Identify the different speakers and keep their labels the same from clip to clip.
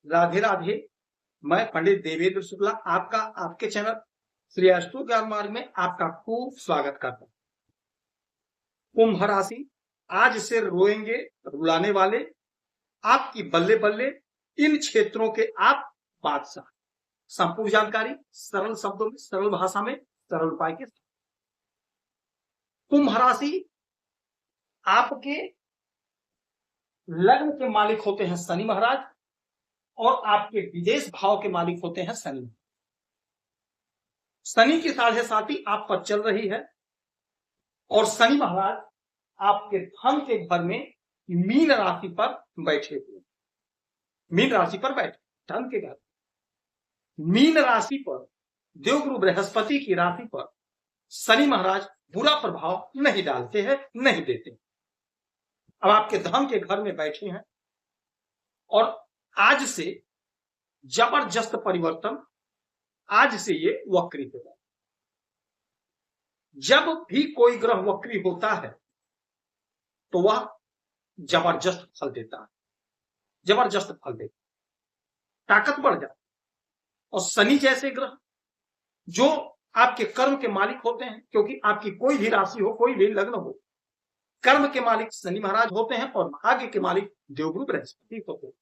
Speaker 1: राधे राधे। मैं पंडित देवेंद्र शुक्ला आपका आपके चैनल श्री अस्तु ज्ञान मार्ग में आपका खूब स्वागत करता हूं। कुंभ राशि, आज से रोएंगे रुलाने वाले, आपकी बल्ले बल्ले, इन क्षेत्रों के आप बादशाह। संपूर्ण जानकारी सरल शब्दों में, सरल भाषा में, सरल उपाय के साथ। कुंभ राशि आपके लग्न के मालिक होते हैं शनि महाराज, और आपके विदेश भाव के मालिक होते हैं शनि। शनि की 7.5 आप पर चल रही है, और शनि महाराज आपके धन के घर में मीन राशि पर बैठे हुए। मीन राशि पर बैठे, धन के घर मीन राशि पर देवगुरु बृहस्पति की राशि पर शनि महाराज बुरा प्रभाव नहीं डालते हैं, नहीं देते। अब आपके धन के घर में बैठे हैं, और आज से जबरदस्त परिवर्तन, आज से ये वक्री होगा। जब भी कोई ग्रह वक्री होता है तो वह जबरदस्त फल देता है, जबरदस्त फल देता है, ताकत बढ़ जाती है। और शनि जैसे ग्रह जो आपके कर्म के मालिक होते हैं, क्योंकि आपकी कोई भी राशि हो, कोई भी लग्न हो, कर्म के मालिक शनि महाराज होते हैं, और भाग्य के मालिक देवगुरु बृहस्पति होते हैं।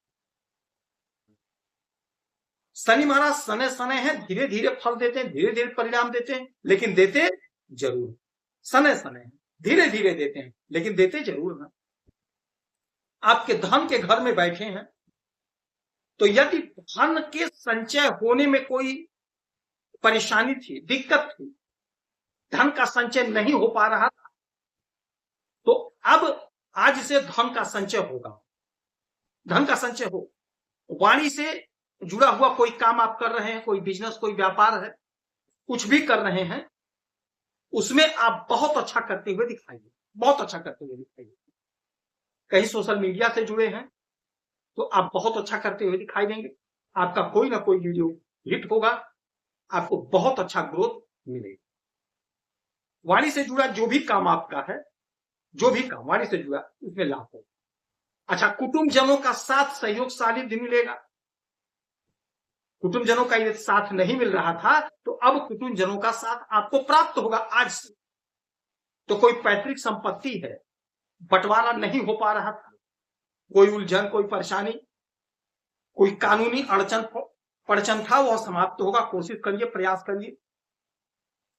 Speaker 1: शनि महाराज सने सने हैं, धीरे धीरे फल देते हैं, धीरे धीरे परिणाम देते हैं, लेकिन देते जरूर। सने सने हैं, धीरे धीरे देते हैं, लेकिन देते जरूर हैं। आपके धन के घर में बैठे हैं, तो यदि धन के संचय होने में कोई परेशानी थी, दिक्कत थी, धन का संचय नहीं हो पा रहा था, तो अब आज से धन का संचय होगा। धन का संचय हो। वाणी से जुड़ा हुआ कोई काम आप कर रहे हैं, कोई बिजनेस, कोई व्यापार है, कुछ भी कर रहे हैं, उसमें आप बहुत अच्छा करते हुए दिखाई देंगे, बहुत अच्छा करते हुए दिखाई देंगे। कहीं सोशल मीडिया से जुड़े हैं तो आप बहुत अच्छा करते हुए दिखाई देंगे। आपका कोई ना कोई वीडियो हिट होगा, आपको बहुत अच्छा ग्रोथ मिलेगा। वाणी से जुड़ा जो भी काम आपका है, जो भी काम वाणी से जुड़ा, उसमें लाभ होगा। अच्छा, कुटुंबजनों का साथ सहयोग सानिध्य मिलेगा। कुटुंबजनों का यदि साथ नहीं मिल रहा था, तो अब कुटुंबजनों का साथ आपको प्राप्त होगा आज से। तो कोई पैतृक संपत्ति है, बंटवारा नहीं हो पा रहा था, कोई उलझन, कोई परेशानी, कोई कानूनी अड़चन था, वह समाप्त होगा। कोशिश करिए, प्रयास करिए,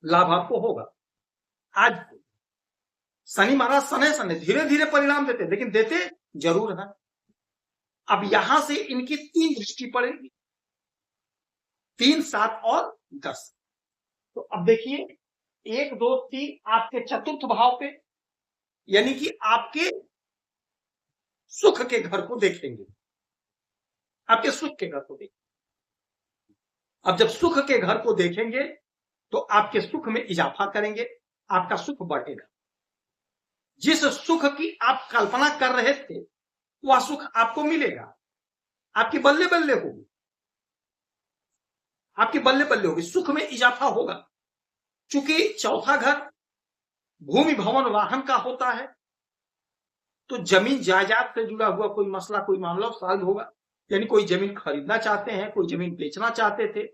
Speaker 1: लाभ आपको होगा। आज शनि महाराज सने सने धीरे धीरे परिणाम देते, लेकिन देते जरूर है। अब यहां से इनकी 3 दृष्टि पड़ेगी, 3, 7 और 10। तो अब देखिए 1, 2, 3 आपके चतुर्थ भाव पे, यानी कि आपके सुख के घर को देखेंगे, आपके सुख के घर को देखेंगे। अब जब सुख के घर को देखेंगे तो आपके सुख में इजाफा करेंगे, आपका सुख बढ़ेगा। जिस सुख की आप कल्पना कर रहे थे, वह सुख आपको मिलेगा। आपकी बल्ले बल्ले होगी, आपकी बल्ले बल्ले होगी, सुख में इजाफा होगा। चूंकि चौथा घर भूमि भवन वाहन का होता है, तो जमीन जायदाद से जुड़ा हुआ कोई मसला, कोई मामला सॉल्व होगा। यानी कोई जमीन खरीदना चाहते हैं, कोई जमीन बेचना चाहते थे,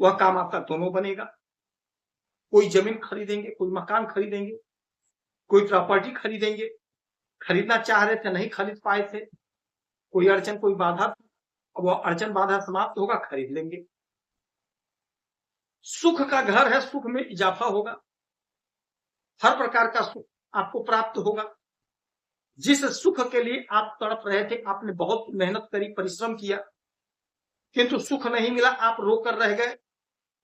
Speaker 1: वह काम आपका दोनों बनेगा। कोई जमीन खरीदेंगे, कोई मकान खरीदेंगे, कोई प्रॉपर्टी खरीदेंगे, खरीदना चाह रहे थे, नहीं खरीद पाए थे, कोई अड़चन, कोई बाधा, वह अड़चन बाधा समाप्त होगा, खरीद लेंगे। सुख का घर है, सुख में इजाफा होगा, हर प्रकार का सुख आपको प्राप्त होगा। जिस सुख के लिए आप तड़प रहे थे, आपने बहुत मेहनत करी, परिश्रम किया, किंतु सुख नहीं मिला, आप रो कर रह गए,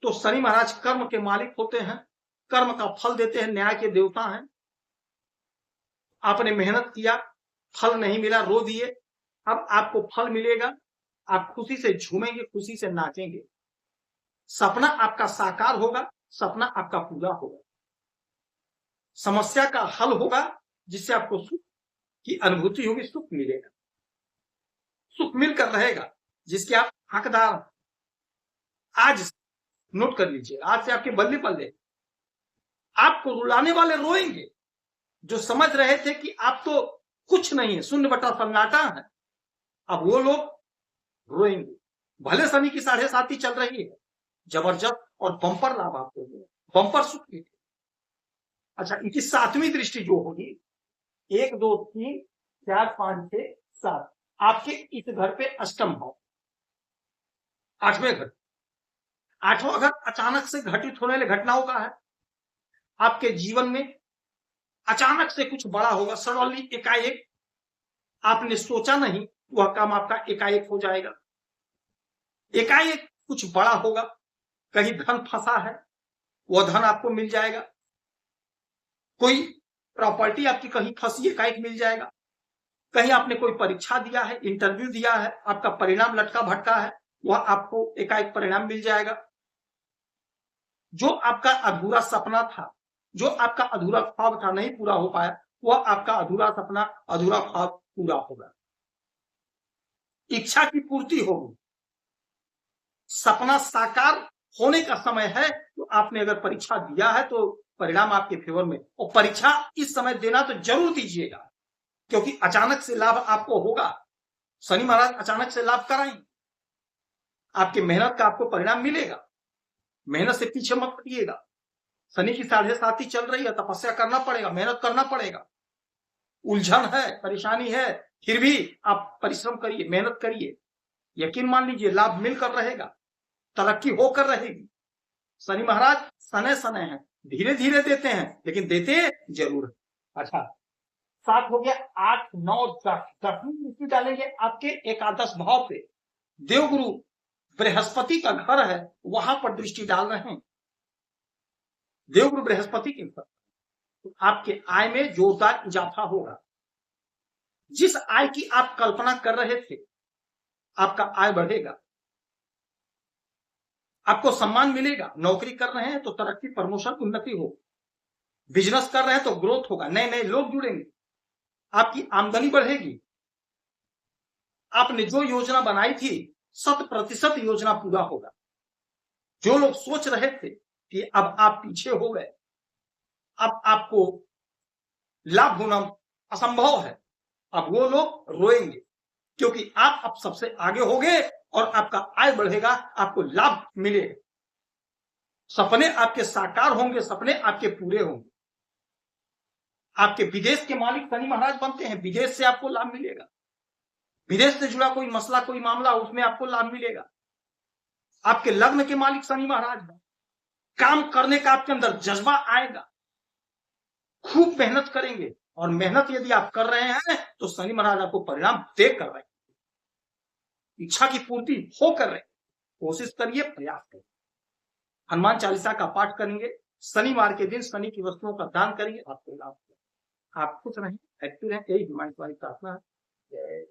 Speaker 1: तो शनि महाराज कर्म के मालिक होते हैं, कर्म का फल देते हैं, न्याय के देवता हैं। आपने मेहनत किया, फल नहीं मिला, रो दिए, अब आपको फल मिलेगा, आप खुशी से झूमेंगे, खुशी से नाचेंगे, सपना आपका साकार होगा, सपना आपका पूरा होगा, समस्या का हल होगा, जिससे आपको सुख की अनुभूति होगी, सुख मिलेगा, सुख मिलकर रहेगा, जिसके आप हकदार हैं। आज नोट कर लीजिए, आज से आपके बल्ले बल्ले, आपको रुलाने वाले रोएंगे, जो समझ रहे थे कि आप तो कुछ नहीं है, शून्य बटा सन्नाटा है, अब वो लोग रोएंगे। भले शनि की 7.5 चल रही है, जबरदस्त और बंपर लाभ आपको होगा, बंपर सुख भी। अच्छा, इनकी 7वीं दृष्टि जो होगी, 1 2 3 4 5 6 7, आपके इस घर पे अष्टम भाव, 8वें घर, 8वां घर अचानक से घटित होने वाली घटनाओं का है। आपके जीवन में अचानक से कुछ बड़ा होगा, सडनली, एकाएक, आपने सोचा नहीं, वह काम आपका एकाएक हो जाएगा। एकाएक कुछ बड़ा होगा, कहीं धन फंसा है, वह धन आपको मिल जाएगा। कोई प्रॉपर्टी आपकी कहीं फंसी, एकाएक मिल जाएगा। कहीं आपने कोई परीक्षा दिया है, इंटरव्यू दिया है, आपका परिणाम लटका भटका है, वह आपको एकाएक परिणाम मिल जाएगा। जो आपका अधूरा सपना था, जो आपका अधूरा ख्वाब था, नहीं पूरा हो पाया, वह आपका अधूरा सपना, अधूरा ख्वाब पूरा होगा। इच्छा की पूर्ति होगी, सपना साकार होने का समय है। तो आपने अगर परीक्षा दिया है तो परिणाम आपके फेवर में, और परीक्षा इस समय देना तो जरूर दीजिएगा, क्योंकि अचानक से लाभ आपको होगा। शनि महाराज अचानक से लाभ कराएंगे, आपकी मेहनत का आपको परिणाम मिलेगा। मेहनत से पीछे मत हटिएगा। शनि की 7.5 चल रही है, तपस्या करना पड़ेगा, मेहनत करना पड़ेगा। उलझन है, परेशानी है, फिर भी आप परिश्रम करिए, मेहनत करिए, यकीन मान लीजिए लाभ मिलकर रहेगा, तरक्की होकर रहेगी। शनि महाराज सने सने हैं, धीरे धीरे देते हैं, लेकिन देते जरूर है। अच्छा, 7 हो गया, 8 9 10, 10वीं दृष्टि डालेंगे आपके एकादश भाव पे। देवगुरु बृहस्पति का घर है, वहां पर दृष्टि डाल रहे हैं। देवगुरु बृहस्पति के घर, तो आपके आय में जोरदार इजाफा होगा। जिस आय की आप कल्पना कर रहे थे, आपका आय बढ़ेगा, आपको सम्मान मिलेगा। नौकरी कर रहे हैं तो तरक्की, प्रमोशन, उन्नति हो। बिजनेस कर रहे हैं तो ग्रोथ होगा, नए नए लोग जुड़ेंगे, आपकी आमदनी बढ़ेगी। आपने जो योजना बनाई थी, 100% योजना पूरा होगा। जो लोग सोच रहे थे कि अब आप पीछे हो गए, अब आपको लाभ होना असंभव है, अब वो लोग रोएंगे, क्योंकि आप अब सबसे आगे होंगे और आपका आय बढ़ेगा, आपको लाभ मिलेगा। सपने आपके साकार होंगे, सपने आपके पूरे होंगे। आपके विदेश के मालिक शनि महाराज बनते हैं, विदेश से आपको लाभ मिलेगा। विदेश से जुड़ा कोई मसला, कोई मामला, उसमें आपको लाभ मिलेगा। आपके लग्न के मालिक शनि महाराज हैं, काम करने का आपके अंदर जज्बा आएगा, खूब मेहनत करेंगे, और मेहनत यदि आप कर रहे हैं तो शनि महाराज आपको परिणाम देकर रहे, इच्छा की पूर्ति होकर रहे। कोशिश करिए, प्रयास करिए। हनुमान चालीसा का पाठ करेंगे, शनिवार के दिन शनि की वस्तुओं का दान करेंगे, आपको लाभ। आप खुश रहें, एक्टिव रहें, यही हमारी प्रार्थना है।